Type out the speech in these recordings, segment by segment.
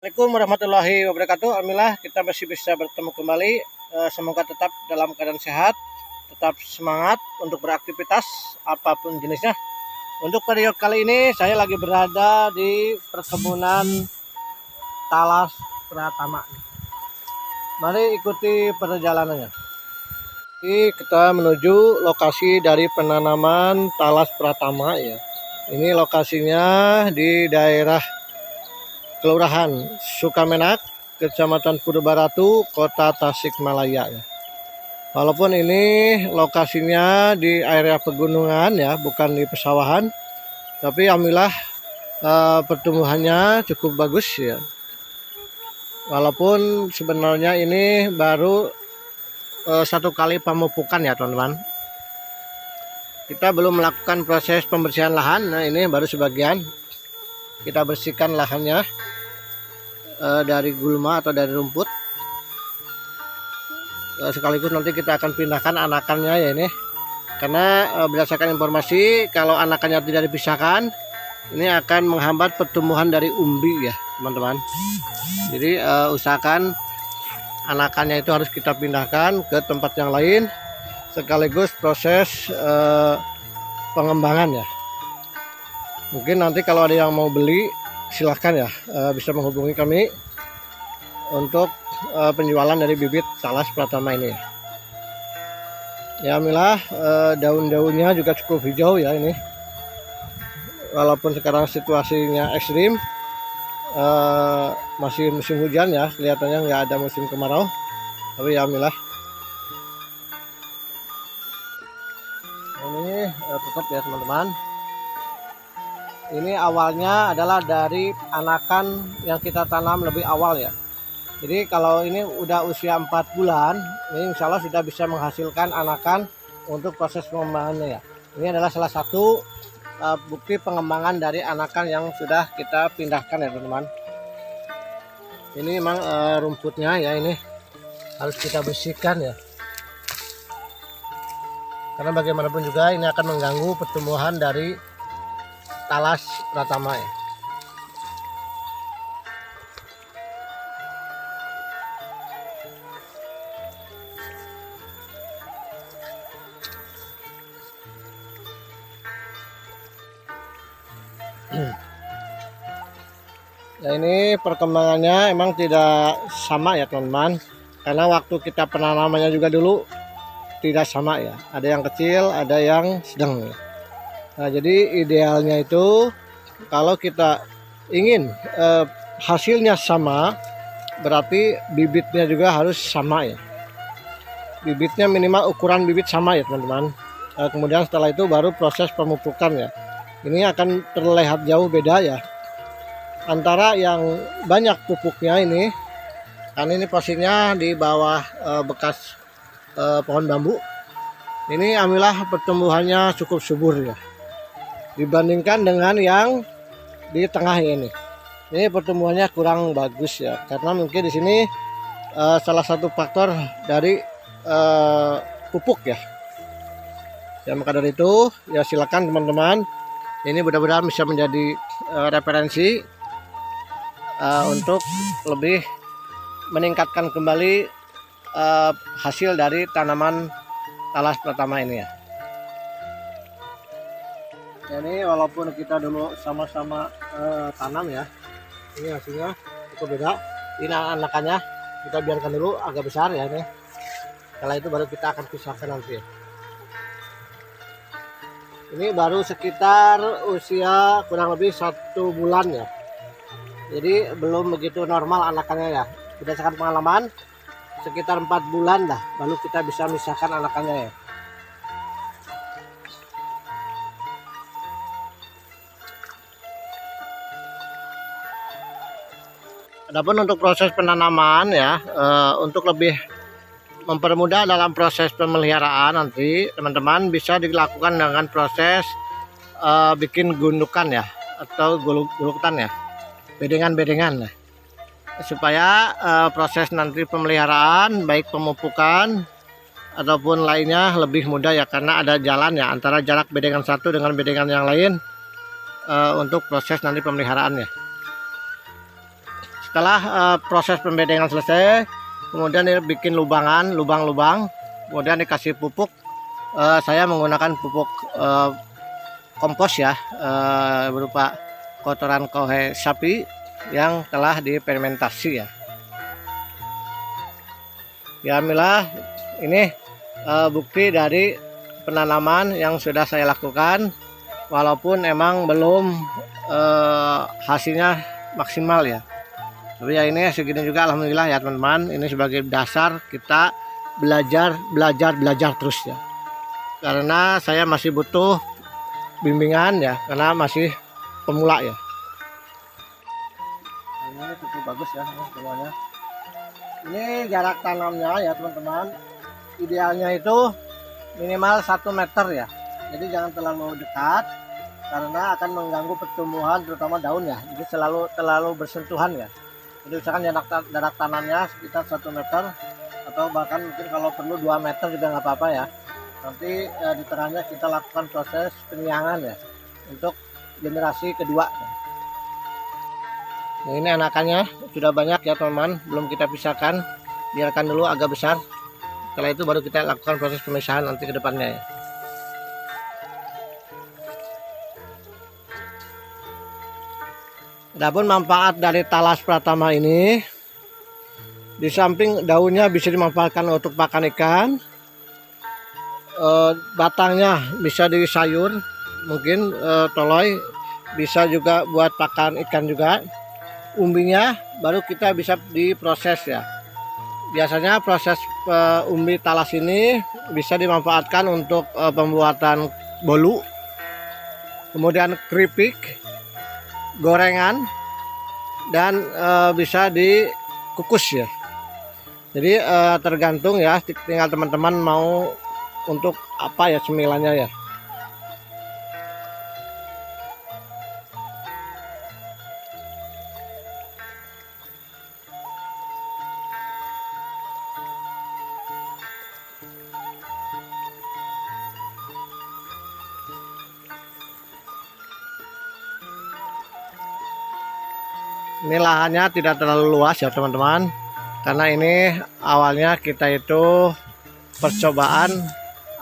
Assalamualaikum warahmatullahi wabarakatuh. Alhamdulillah kita masih bisa bertemu kembali. Semoga tetap dalam keadaan sehat, tetap semangat untuk beraktivitas apapun jenisnya. Untuk periode kali ini saya lagi berada di perkebunan Talas Pratama. Mari ikuti perjalanannya. Kita menuju lokasi dari penanaman Talas Pratama ya. Ini lokasinya di daerah Kelurahan Sukamenak, Kecamatan Pudabaratu, Kota Tasikmalaya ya. Walaupun ini lokasinya di area pegunungan ya, bukan di pesawahan, tapi alhamdulillah pertumbuhannya cukup bagus ya. Walaupun sebenarnya ini baru satu kali pemupukan ya teman-teman. Kita belum melakukan proses pembersihan lahan. Nah ini baru sebagian. Kita bersihkan lahannya dari gulma atau dari rumput. Sekaligus nanti kita akan pindahkan anakannya ya ini. Karena berdasarkan informasi kalau anakannya tidak dipisahkan, ini akan menghambat pertumbuhan dari umbi ya teman-teman. Jadi usahakan anakannya itu harus kita pindahkan ke tempat yang lain. Sekaligus proses pengembangan ya. Mungkin nanti kalau ada yang mau beli silahkan ya, bisa menghubungi kami untuk penjualan dari bibit Talas Pratama ini ya. Ya alhamdulillah daun-daunnya juga cukup hijau ya ini. Walaupun sekarang situasinya ekstrim, masih musim hujan ya, kelihatannya nggak ada musim kemarau, tapi ya alhamdulillah ini tetap ya teman-teman. Ini awalnya adalah dari anakan yang kita tanam lebih awal ya. Jadi kalau ini udah usia 4 bulan, ini insya Allah sudah bisa menghasilkan anakan untuk proses pengembangannya ya. Ini adalah salah satu bukti pengembangan dari anakan yang sudah kita pindahkan ya teman-teman. Ini memang rumputnya ya, ini harus kita bersihkan ya. Karena bagaimanapun juga ini akan mengganggu pertumbuhan dari Talas Pratama ya. Ya ini perkembangannya emang tidak sama ya teman-teman. Karena waktu kita penanamannya juga dulu tidak sama ya. Ada yang kecil, ada yang sedang ya. Nah jadi idealnya itu kalau kita ingin hasilnya sama, berarti bibitnya juga harus sama ya. Bibitnya minimal ukuran bibit sama ya teman-teman. Kemudian setelah itu baru proses pemupukan ya. Ini akan terlihat jauh beda ya antara yang banyak pupuknya ini, karena ini posisinya di bawah bekas pohon bambu. Ini alhamdulillah pertumbuhannya cukup subur ya dibandingkan dengan yang di tengah ini. Ini pertumbuhannya kurang bagus ya, karena mungkin di sini salah satu faktor dari pupuk ya. Ya maka dari itu ya silakan teman-teman, ini benar-benar bisa menjadi referensi untuk lebih meningkatkan kembali hasil dari tanaman Talas Pratama ini ya. Ini walaupun kita dulu sama-sama tanam ya, ini hasilnya cukup beda. Ini anakannya kita biarkan dulu agak besar ya ini. Setelah itu baru kita akan pisahkan nanti ya. Ini baru sekitar usia kurang lebih 1 bulan ya. Jadi belum begitu normal anakannya ya. Berdasarkan pengalaman sekitar 4 bulan dah baru kita bisa misahkan anakannya ya. Adapun untuk proses penanaman ya, untuk lebih mempermudah dalam proses pemeliharaan nanti teman-teman bisa dilakukan dengan proses bikin gundukan ya, atau gulukan ya, bedengan-bedengan ya, supaya proses nanti pemeliharaan baik pemupukan ataupun lainnya lebih mudah ya, karena ada jalan ya antara jarak bedengan satu dengan bedengan yang lain untuk proses nanti pemeliharaannya. Setelah proses pembedengan selesai, kemudian dibikin lubang-lubang, kemudian dikasih pupuk. Saya menggunakan pupuk kompos ya, berupa kotoran kohe sapi yang telah difermentasi ya. Ya, alhamdulillah ini bukti dari penanaman yang sudah saya lakukan, walaupun emang belum hasilnya maksimal ya. Tapi ya ini segini juga alhamdulillah ya teman-teman. Ini sebagai dasar kita belajar terus ya. Karena saya masih butuh bimbingan ya, karena masih pemula ya. Ini cukup bagus ya semuanya. Ini jarak tanamnya ya teman-teman. Idealnya itu minimal 1 meter ya. Jadi jangan terlalu dekat karena akan mengganggu pertumbuhan terutama daun ya. Jadi terlalu bersentuhan ya. Jadi usahakan jarak tanamnya sekitar 1 meter atau bahkan mungkin kalau perlu 2 meter juga nggak apa-apa ya. Nanti di tengahnya kita lakukan proses penyiangan ya untuk generasi kedua. Nah, ini anakannya sudah banyak ya teman-teman, belum kita pisahkan, biarkan dulu agak besar. Setelah itu baru kita lakukan proses pemisahan nanti ke depannya ya. Adapun manfaat dari talas pratama ini, di samping daunnya bisa dimanfaatkan untuk pakan ikan, batangnya bisa disayur, mungkin toloy, bisa juga buat pakan ikan juga. Umbinya baru kita bisa diproses ya. Biasanya proses umbi talas ini bisa dimanfaatkan untuk pembuatan bolu, kemudian keripik, gorengan, dan bisa dikukus ya. Jadi tergantung ya, tinggal teman-teman mau untuk apa ya cemilannya ya. Ini lahannya tidak terlalu luas ya teman-teman, karena ini awalnya kita itu percobaan.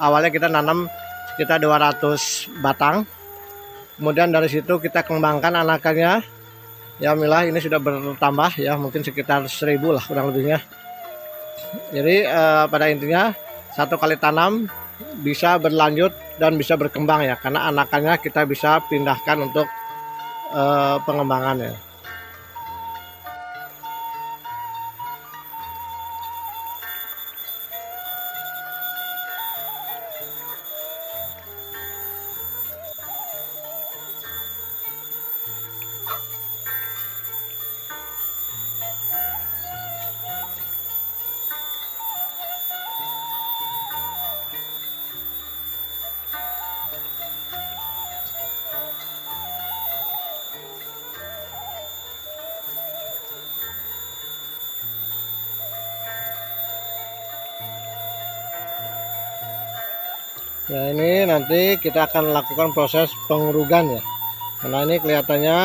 Awalnya kita nanam sekitar 200 batang, kemudian dari situ kita kembangkan anakannya ya. Alhamdulillah ini sudah bertambah ya, mungkin sekitar 1000 lah kurang lebihnya. Jadi pada intinya satu kali tanam bisa berlanjut dan bisa berkembang ya, karena anakannya kita bisa pindahkan untuk pengembangannya. Ya, ini nanti kita akan lakukan proses pengurugan ya, karena ini kelihatannya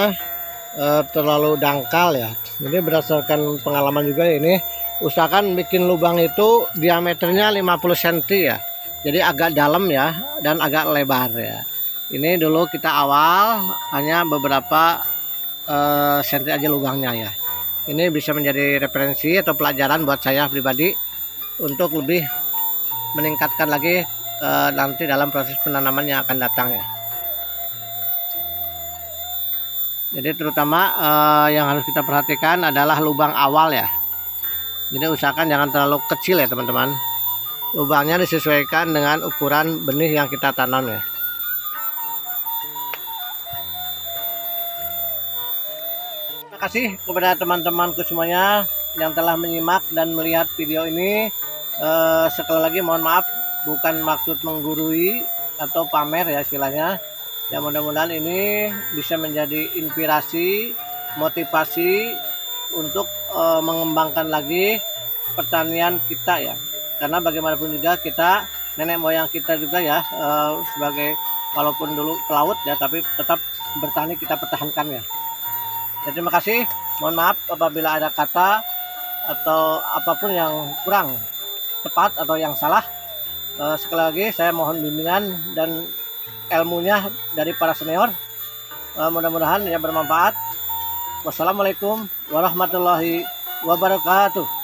terlalu dangkal ya. Ini berdasarkan pengalaman juga ya, ini usahakan bikin lubang itu diameternya 50 cm ya, jadi agak dalam ya dan agak lebar ya. Ini dulu kita awal hanya beberapa senti aja lubangnya ya. Ini bisa menjadi referensi atau pelajaran buat saya pribadi untuk lebih meningkatkan lagi nanti dalam proses penanaman yang akan datang ya. Jadi terutama yang harus kita perhatikan adalah lubang awal ya. Jadi usahakan jangan terlalu kecil ya teman-teman. Lubangnya disesuaikan dengan ukuran benih yang kita tanam ya. Terima kasih kepada teman-temanku semuanya yang telah menyimak dan melihat video ini. Sekali lagi mohon maaf, bukan maksud menggurui atau pamer ya istilahnya. Ya, mudah-mudahan ini bisa menjadi inspirasi, motivasi untuk mengembangkan lagi pertanian kita ya. Karena bagaimanapun juga kita, nenek moyang kita juga ya, sebagai walaupun dulu pelaut ya, tapi tetap bertani kita pertahankan ya. Jadi terima kasih. Mohon maaf apabila ada kata atau apapun yang kurang tepat atau yang salah. Sekali lagi saya mohon bimbingan dan ilmunya dari para senior. Mudah-mudahan ya bermanfaat. Wassalamualaikum warahmatullahi wabarakatuh.